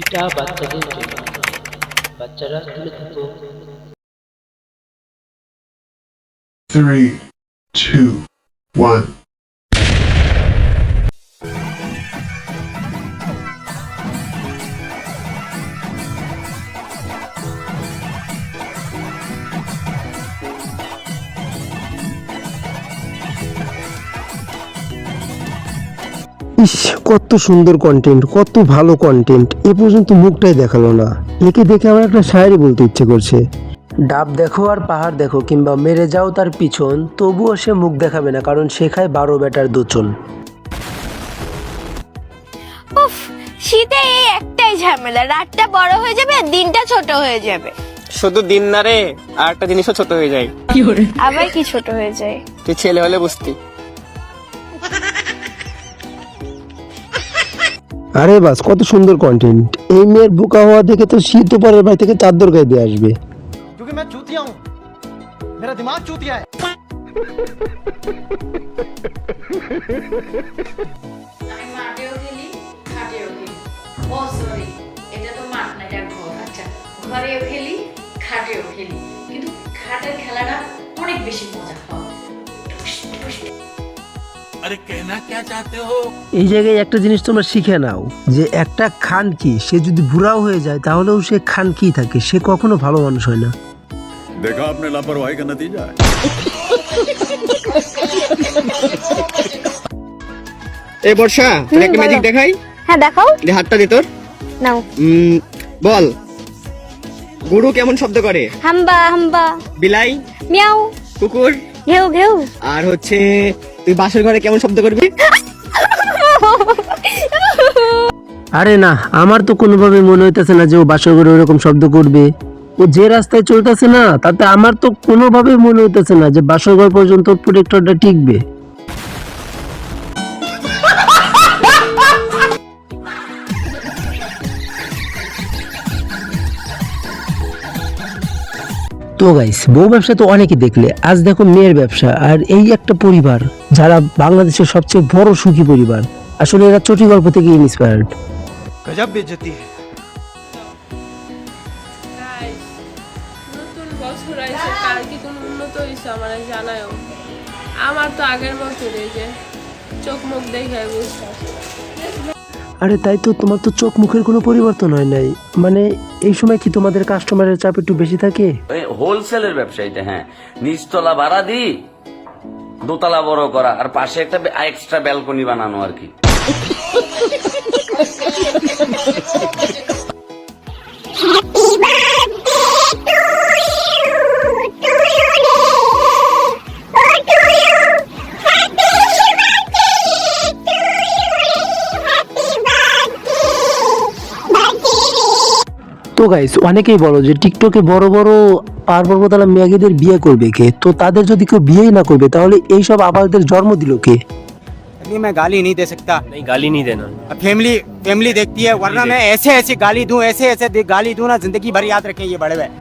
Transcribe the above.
এটা বাচ্চাদের জন্য, বাচ্চারা তুলে থাকো। 3, 2, 1. ইস, কত সুন্দর কন্টেন্ট, কত ভালো কন্টেন্ট, এ পর্যন্ত মুখটাই দেখালো না। একে দেখে আমার একটা শায়রি বলতে ইচ্ছে করছে। ডাব দেখো আর পাহাড় দেখো কিংবা মেরে যাও তার পিছন, তবুও সে মুখ দেখাবে না, কারণ সে খায় 12 বেটার দোচন। উফ, শীতে এই একটাই ঝামেলা, রাতটা বড় হয়ে যাবে আর দিনটা ছোট হয়ে যাবে। শুধু দিন না রে, আর একটা জিনিসও ছোট হয়ে যায়। আবার কি ছোট হয়ে যায়? তুই ছেলে হলে বুঝতি। আরে বাস, কত সুন্দর কন্টেন্ট। এই মেয়ের বোকা হওয়া দেখে তো শীত পরের বাড়ি থেকে চাদর গায়ে দিয়ে আসবে। क्योंकि मैं चूतिया हूँ, मेरा दिमाग चूतिया है। আমি মাঠেও খেলি, খাটেও খেলি। ও সরি, এটা তো মাঠ না, এটা ঘর। আচ্ছা, ঘরেও খেলি, খাটেও খেলি, কিন্তু খাটের খেলাটা অনেক বেশি মজা হয়। এই জায়গায় একটা জিনিস তোমরা শিখে নাও, যে একটা খান কি, সে যদি বুড়াও হয়ে যায় তাহলেও সে খান কি থাকে, সে কখনো ভালো মানুষ হয় না। देखा आपने लापरवाही का नतीजा है। এই বর্ষা, তোর একটা ম্যাজিক দেখাই। হ্যাঁ দেখাও। দে হাতটা দে তোর। নাও। বল, গরু কেমন শব্দ করে? হাম্বা হাম্বা। বিলাই? মিয়াও। কুকুর? ঘেউ ঘেউ। আর হচ্ছে তুই বাসর ঘরে কেমন শব্দ করবি? আরে না, আমার তো কোনোভাবে মনে হইতেছে না যে ও বাসর ঘরে ওরকম শব্দ করবে। ও যে রাস্তায় চলতেছে না, তাতে আমার তো কোনোভাবে মনে হইতেছে না যে বাসর ঘর পর্যন্ত প্রোটেক্টরটা টিকবে। তো গাইস, বউ ব্যবসা তো অনেকেই দেখলে, আজ দেখো মেয়ের ব্যবসা। আর এই একটা পরিবার যারা বাংলাদেশের সবচেয়ে বড় সুখী পরিবার, আসলে এরা চটি গল্প থেকে ইন্সপায়ার্ড। गजब बेइज्जती है। নতুন বছর আইছে, কার কি কোনো উন্নত হইছে আমার জানায়ও। আমার তো আগের বছর এই যে চোখ মুখ দেখে বুঝতে। আরে তাই তো, তোমার তো চোখ মুখের কোনো পরিবর্তন হয় নাই। মানে এই সময় কি তোমাদের কাস্টমারের চাপ একটু বেশি থাকে? হোলসেলের ব্যবসা এটা। হ্যাঁ, নিচতলা ভাড়া দি, দোতলা বড় করা, আর পাশে একটা এক্সট্রা ব্যালকনি বানানো আর কি। তো গাইস, অনেকেই বলো যে টিকটকে বড় বড় পাহাড় পর্বতওয়ালা মেয়েদের বিয়ে করবে কে? তো তাদের যদি কেউ বিয়েই না করবে, তাহলে এইসব আবালদের জন্ম দিল কে? अभी मैं गाली नहीं दे सकता। नहीं, गाली नहीं देना। फैमिली फैमिली देखती है, वरना मैं ऐसे ऐसे गाली दूं, ऐसे ऐसे गाली दूं ना, जिंदगी भर याद रखें ये बड़े भाई।